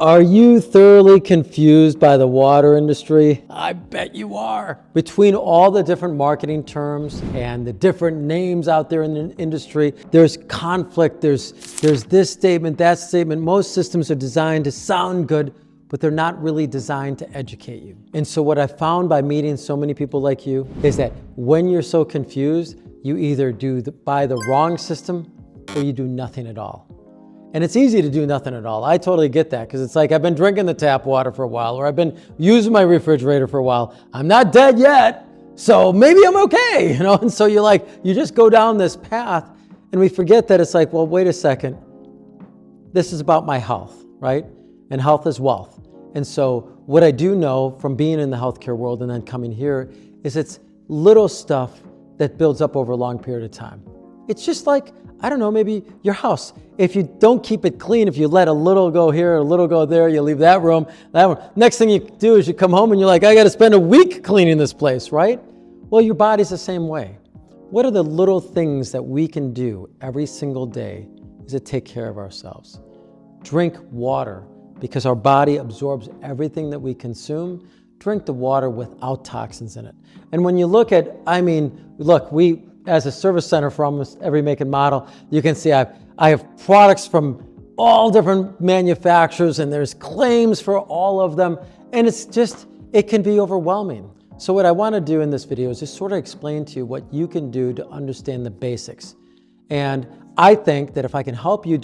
Are you thoroughly confused by the water industry? I bet you are. Between all the different marketing terms and the different names out there in the industry, there's conflict, there's this statement, that statement. Most systems are designed to sound good, but they're not really designed to educate you. And so what I found by meeting so many people like you is that when you're so confused, you either buy the wrong system or you do nothing at all. And it's easy to do nothing at all. I totally get that, because it's like I've been drinking the tap water for a while, or I've been using my refrigerator for a while. I'm not dead yet, so maybe I'm okay, And so you just go down this path, and we forget that it's like, well, wait a second. This is about my health, right? And health is wealth. And so what I do know from being in the healthcare world and then coming here is it's little stuff that builds up over a long period of time. It's just like, I don't know, maybe your house. If you don't keep it clean, if you let a little go here, a little go there, you leave that room, that one. Next thing you do is you come home and you're like, I got to spend a week cleaning this place, right? Well, your body's the same way. What are the little things that we can do every single day to take care of ourselves? Drink water, because our body absorbs everything that we consume. Drink the water without toxins in it. And when you look at, we, as a service center for almost every make and model, you can see I have products from all different manufacturers, and there's claims for all of them. And it can be overwhelming. So what I want to do in this video is just sort of explain to you what you can do to understand the basics. And I think that if I can help you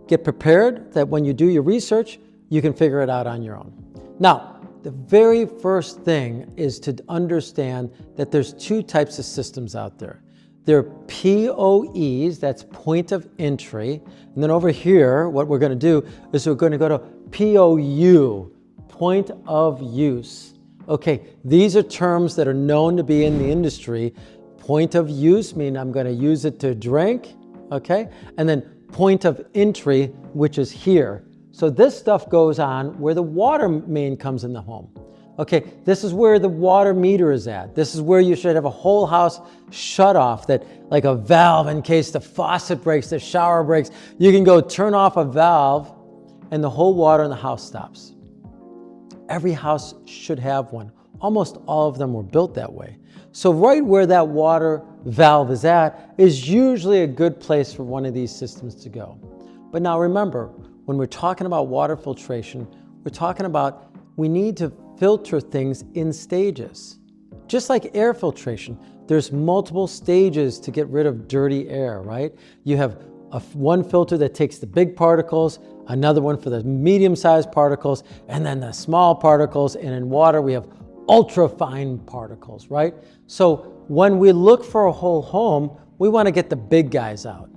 get prepared, that when you do your research, you can figure it out on your own. Now, the very first thing is to understand that there's two types of systems out there. There are POEs, that's point of entry. And then over here, what we're going to do is we're going to go to POU, point of use. Okay, these are terms that are known to be in the industry. Point of use means I'm going to use it to drink, okay? And then point of entry, which is here. So this stuff goes on where the water main comes in the home. Okay, this is where the water meter is at. This is where you should have a whole house shut off, that like a valve in case the faucet breaks, the shower breaks. You can go turn off a valve and the whole water in the house stops. Every house should have one. Almost all of them were built that way. So right where that water valve is at is usually a good place for one of these systems to go. But now remember, when we're talking about water filtration, we're talking about we need to filter things in stages. Just like air filtration, there's multiple stages to get rid of dirty air, right? You have one filter that takes the big particles, another one for the medium-sized particles, and then the small particles. And in water, we have ultra-fine particles, right? So when we look for a whole home, we want to get the big guys out.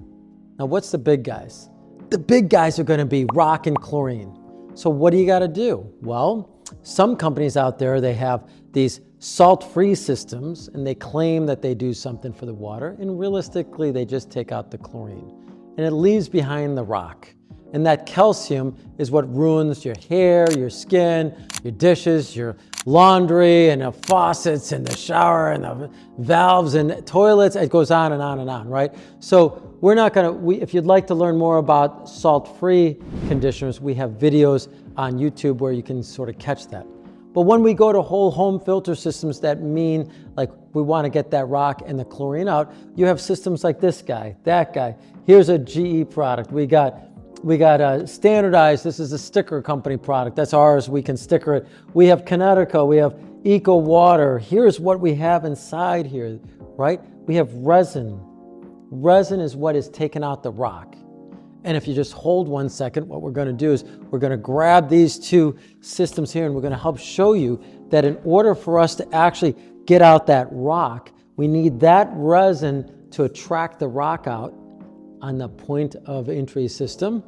Now, what's the big guys? The big guys are going to be rock and chlorine. So what do you got to do? Well, some companies out there, they have these salt-free systems, and they claim that they do something for the water, and realistically, they just take out the chlorine, and it leaves behind the rock. And that calcium is what ruins your hair, your skin, your dishes, your laundry, and the faucets, and the shower, and the valves, and toilets. It goes on and on and on, right? So we're not if you'd like to learn more about salt-free conditioners, we have videos on YouTube where you can sort of catch that. But when we go to whole home filter systems that mean like we want to get that rock and the chlorine out, you have systems like this guy, that guy. Here's a GE product. We got a standardized, this is a sticker company product. That's ours, we can sticker it. We have Connecticut, we have Eco Water. Here's what we have inside here, right? We have resin. Resin is what is taking out the rock. And if you just hold 1 second, what we're going to do is we're going to grab these two systems here, and we're going to help show you that in order for us to actually get out that rock, we need that resin to attract the rock out on the point of entry system.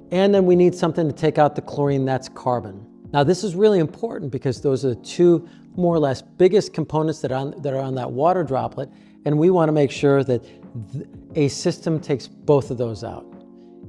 And then we need something to take out the chlorine, that's carbon. Now this is really important because those are the two more or less biggest components that are on that water droplet. And we want to make sure that a system takes both of those out.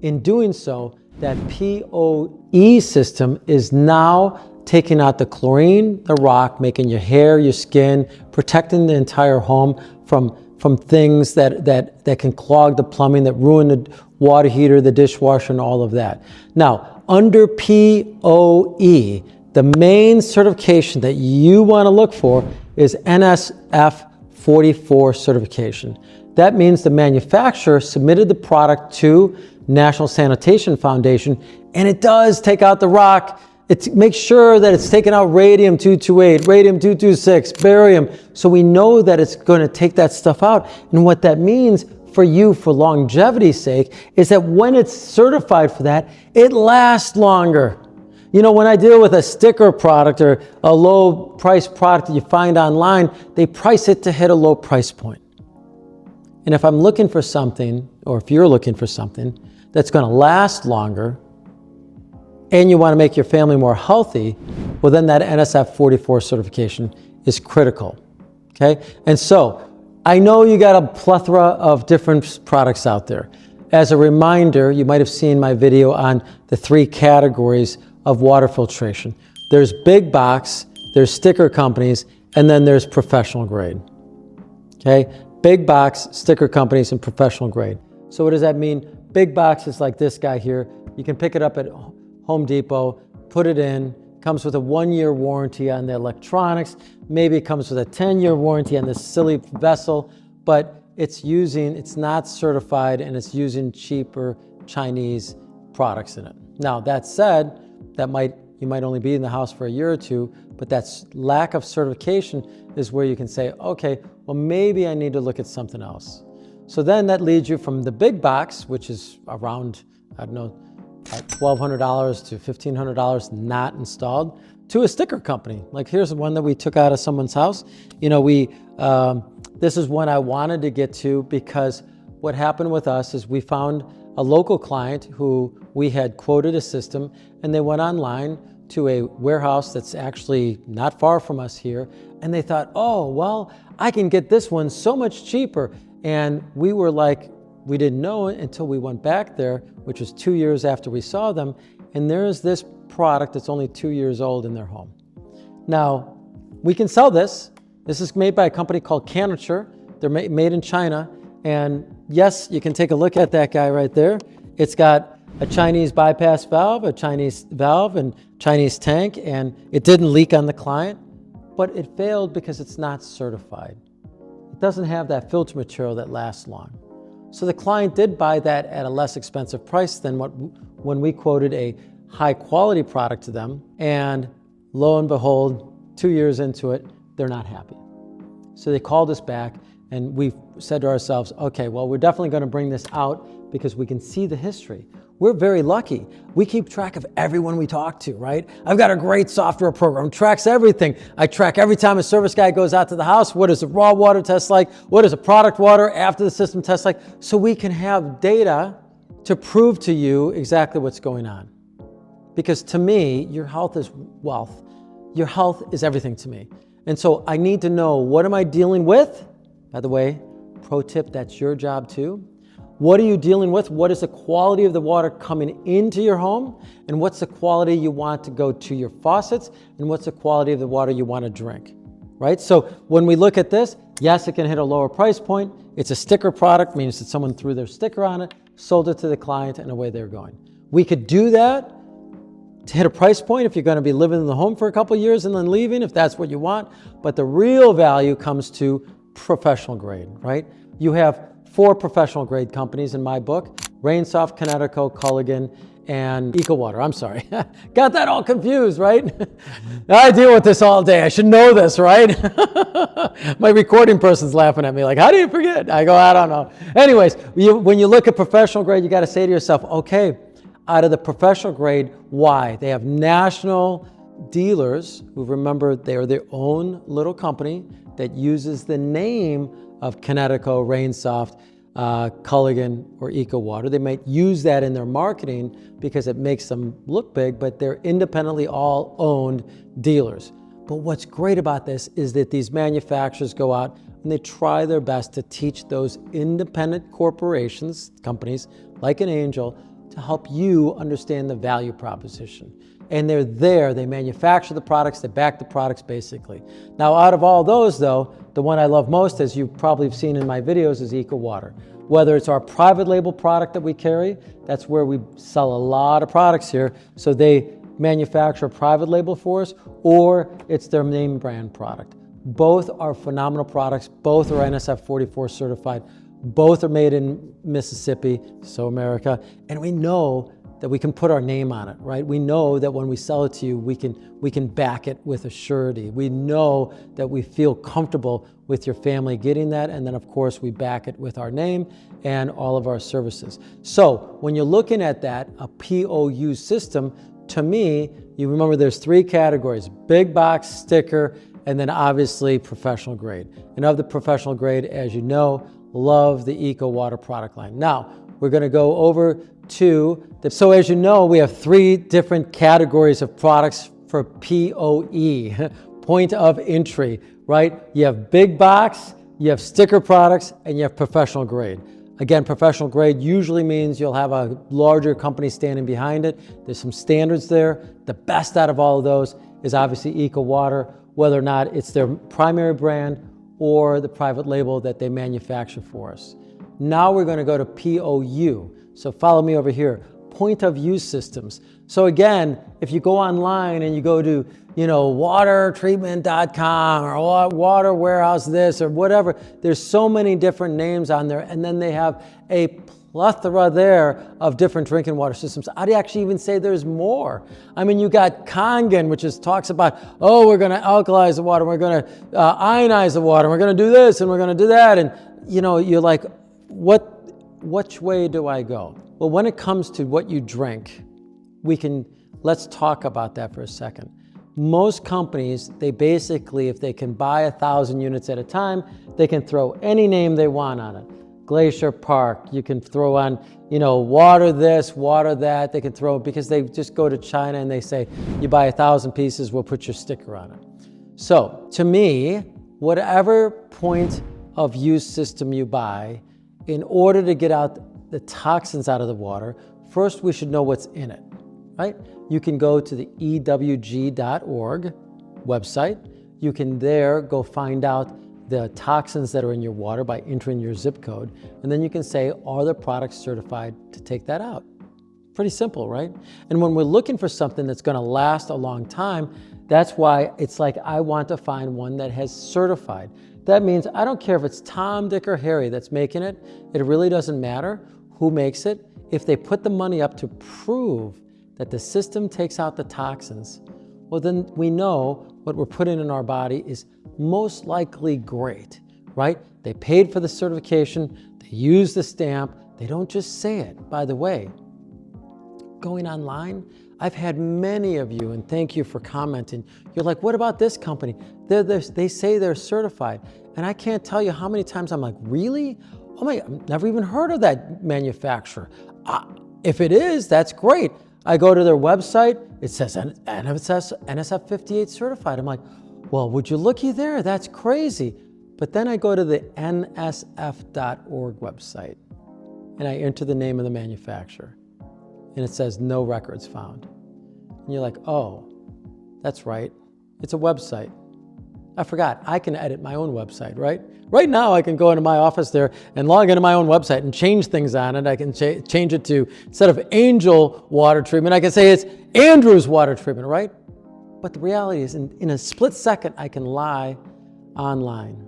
In doing so, that POE system is now taking out the chlorine, the rock, making your hair, your skin, protecting the entire home from things that can clog the plumbing, that ruin the water heater, the dishwasher, and all of that. Now, under POE, the main certification that you want to look for is NSF 44 certification. That means the manufacturer submitted the product to National Sanitation Foundation, and it does take out the rock. It makes sure that it's taking out radium-228, radium-226, barium, so we know that it's going to take that stuff out. And what that means for you, for longevity's sake, is that when it's certified for that, it lasts longer. You know, when I deal with a sticker product or a low price product that you find online, they price it to hit a low price point. And if I'm looking for something, or if you're looking for something that's going to last longer, and you want to make your family more healthy, well, then that NSF 44 certification is critical, okay? And so, I know you got a plethora of different products out there. As a reminder, you might have seen my video on the 3 categories of water filtration. There's big box, there's sticker companies, and then there's professional grade, okay? Big box, sticker companies, and professional grade. So what does that mean? Big box is like this guy here. You can pick it up at Home Depot, put it in, comes with a 1-year warranty on the electronics, maybe it comes with a 10-year warranty on this silly vessel, but it's not certified, and it's using cheaper Chinese products in it. Now, that said, you might only be in the house for a year or two, but that lack of certification is where you can say, okay, well, maybe I need to look at something else. So then that leads you from the big box, which is around, I don't know, $1,200 to $1,500 not installed, to a sticker company. Like here's one that we took out of someone's house. You know, this is one I wanted to get to because what happened with us is we found a local client who we had quoted a system, and they went online to a warehouse that's actually not far from us here, and they thought, oh, well, I can get this one so much cheaper. And we were like, we didn't know it until we went back there, which was 2 years after we saw them, and there's this product that's only 2 years old in their home. Now, we can sell this. This is made by a company called Caniture. They're made in China, and yes, you can take a look at that guy right there. It's got a Chinese bypass valve, a Chinese valve, and Chinese tank, and it didn't leak on the client, but it failed because it's not certified. It doesn't have that filter material that lasts long. So the client did buy that at a less expensive price than when we quoted a high quality product to them, and lo and behold, 2 years into it, they're not happy. So they called us back, and we said to ourselves, okay, well, we're definitely going to bring this out because we can see the history. We're very lucky. We keep track of everyone we talk to, right? I've got a great software program, tracks everything. I track every time a service guy goes out to the house, what does a raw water test like? What is a product water after the system test like? So we can have data to prove to you exactly what's going on. Because to me, your health is wealth. Your health is everything to me. And so I need to know, what am I dealing with? By the way, pro tip, that's your job too. What are you dealing with? What is the quality of the water coming into your home? And what's the quality you want to go to your faucets? And what's the quality of the water you want to drink, right? So when we look at this, yes, it can hit a lower price point. It's a sticker product, means that someone threw their sticker on it, sold it to the client, and away they're going. We could do that to hit a price point if you're going to be living in the home for a couple of years and then leaving, if that's what you want. But the real value comes to professional grade, right? You have 4 professional grade companies in my book: Rainsoft, Connecticut, Culligan, and EcoWater. I'm sorry. Got that all confused, right? I deal with this all day. I should know this, right? My recording person's laughing at me like, how do you forget? I go, I don't know. Anyways, when you look at professional grade, you got to say to yourself, okay, out of the professional grade, why? They have national dealers who, remember, they are their own little company that uses the name of Connecticut, Rainsoft, Culligan, or EcoWater. They might use that in their marketing because it makes them look big, but they're independently all owned dealers. But what's great about this is that these manufacturers go out and they try their best to teach those independent corporations, companies like an Angel, to help you understand the value proposition. And they're there, they manufacture the products, they back the products basically. Now out of all those though, the one I love most, as you probably have seen in my videos, is EcoWater. Whether it's our private label product that we carry, that's where we sell a lot of products here, so they manufacture a private label for us, or it's their name brand product. Both are phenomenal products, both are NSF 44 certified, both are made in Mississippi, so America, and we know that we can put our name on it, right? We know that when we sell it to you, we can back it with a surety. We know that we feel comfortable with your family getting that, and then of course we back it with our name and all of our services. So when you're looking at that, a POU system, to me, you remember there's three categories: big box, sticker, and then obviously professional grade. And of the professional grade, as you know, love the EcoWater product line. Now, we're gonna go over to so as you know, we have three different categories of products for POE, point of entry, right? You have big box, you have sticker products, and you have professional grade. Again, professional grade usually means you'll have a larger company standing behind it. There's some standards there. The best out of all of those is obviously EcoWater, whether or not it's their primary brand or the private label that they manufacture for us. Now we're going to go to POU. So follow me over here. Point of use systems. So again, if you go online and you go to, watertreatment.com or water warehouse this or whatever, there's so many different names on there, and then they have a plethora there of different drinking water systems. I'd actually even say there's more. I mean, you got Kangen, which talks about, oh, we're going to alkalize the water, we're going to ionize the water, we're going to do this and we're going to do that, and you're like, which way do I go? Well, when it comes to what you drink, let's talk about that for a second. Most companies, they basically, if they can buy 1,000 units at a time, they can throw any name they want on it. Glacier Park, you can throw on, water this, water that, they can throw, because they just go to China and they say, you buy 1,000 pieces, we'll put your sticker on it. So to me, whatever point of use system you buy, in order to get out the toxins out of the water, first we should know what's in it, right? You can go to the ewg.org website. You can there go find out the toxins that are in your water by entering your zip code. And then you can say, are the products certified to take that out? Pretty simple, right? And when we're looking for something that's gonna last a long time, that's why it's like, I want to find one that has certified. That means I don't care if it's Tom, Dick, or Harry that's making it. It really doesn't matter who makes it. If they put the money up to prove that the system takes out the toxins, well, then we know what we're putting in our body is most likely great, right? They paid for the certification, they use the stamp, they don't just say it. By the way, going online, I've had many of you, and thank you for commenting, you're like, what about this company? They say they're certified. And I can't tell you how many times I'm like, really? Oh my, I've never even heard of that manufacturer. If it is, that's great. I go to their website, it says NSF 58 certified. I'm like, well, would you looky there? That's crazy. But then I go to the nsf.org website and I enter the name of the manufacturer and it says no records found. And you're like, oh, that's right. It's a website. I forgot, I can edit my own website, right? Right now I can go into my office there and log into my own website and change things on it. I can change it to, instead of Angel water treatment, I can say it's Andrew's water treatment, right? But the reality is in a split second, I can lie online.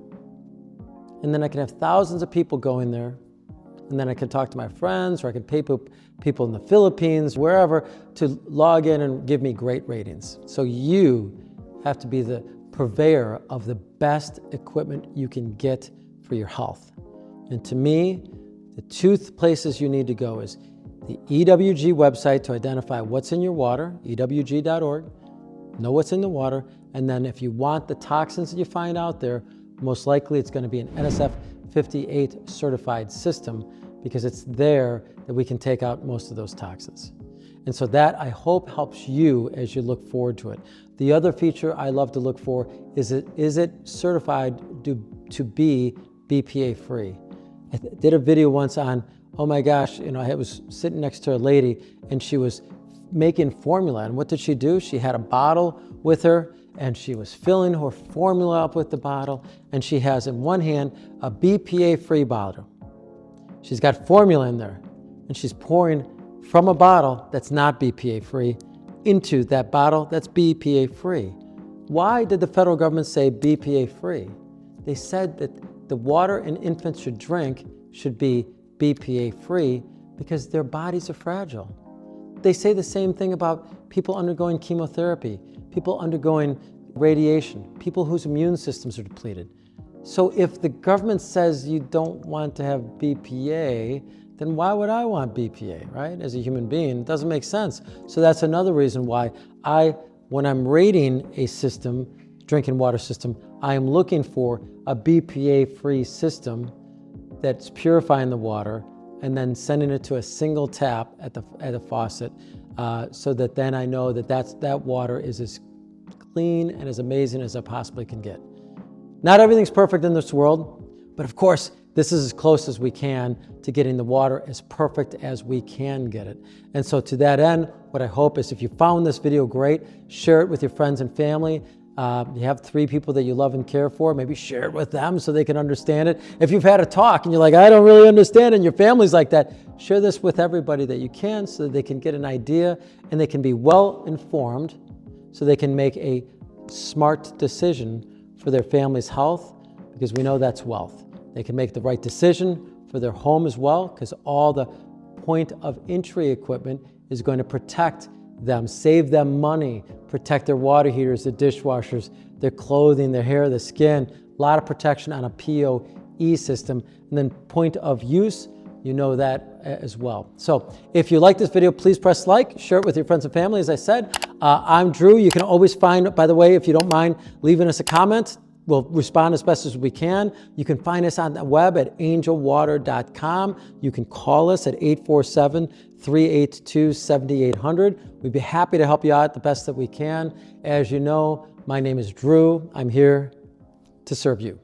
And then I can have thousands of people go in there, and then I can talk to my friends, or I can pay people in the Philippines, wherever, to log in and give me great ratings. So you have to be the purveyor of the best equipment you can get for your health. And to me, the two places you need to go is the EWG website to identify what's in your water, ewg.org, know what's in the water, and then if you want the toxins that you find out there, most likely it's going to be an NSF 58 certified system, because it's there that we can take out most of those toxins. And so that, I hope, helps you as you look forward to it. The other feature I love to look for is it certified to be BPA free? I did a video once on oh my gosh, I was sitting next to a lady and she was making formula. And what did she do? She had a bottle with her and she was filling her formula up with the bottle. And she has in one hand a BPA-free bottle. She's got formula in there and she's pouring from a bottle that's not BPA-free into that bottle that's BPA-free. Why did the federal government say BPA-free? They said that the water an infant should drink should be BPA-free because their bodies are fragile. They say the same thing about people undergoing chemotherapy, people undergoing radiation, people whose immune systems are depleted. So if the government says you don't want to have BPA, then why would I want BPA, right? As a human being, it doesn't make sense. So that's another reason why when I'm rating a system, drinking water system, I am looking for a BPA-free system that's purifying the water and then sending it to a single tap at the faucet so that then I know that water is as clean and as amazing as I possibly can get. Not everything's perfect in this world, but of course, this is as close as we can to getting the water as perfect as we can get it. And so to that end, what I hope is if you found this video great, share it with your friends and family. You have 3 people that you love and care for, maybe share it with them so they can understand it. If you've had a talk and you're like, I don't really understand it, and your family's like that, share this with everybody that you can so that they can get an idea and they can be well informed so they can make a smart decision for their family's health, because we know that's wealth. They can make the right decision for their home as well, because all the point of entry equipment is going to protect them, save them money, protect their water heaters, their dishwashers, their clothing, their hair, their skin, a lot of protection on a PoE system. And then point of use, you know that as well. So if you like this video, please press like, share it with your friends and family. As I said, I'm Drew. You can always find, by the way, if you don't mind leaving us a comment, we'll respond as best as we can. You can find us on the web at angelwater.com. You can call us at 847-382-7800. We'd be happy to help you out the best that we can. As you know, my name is Drew. I'm here to serve you.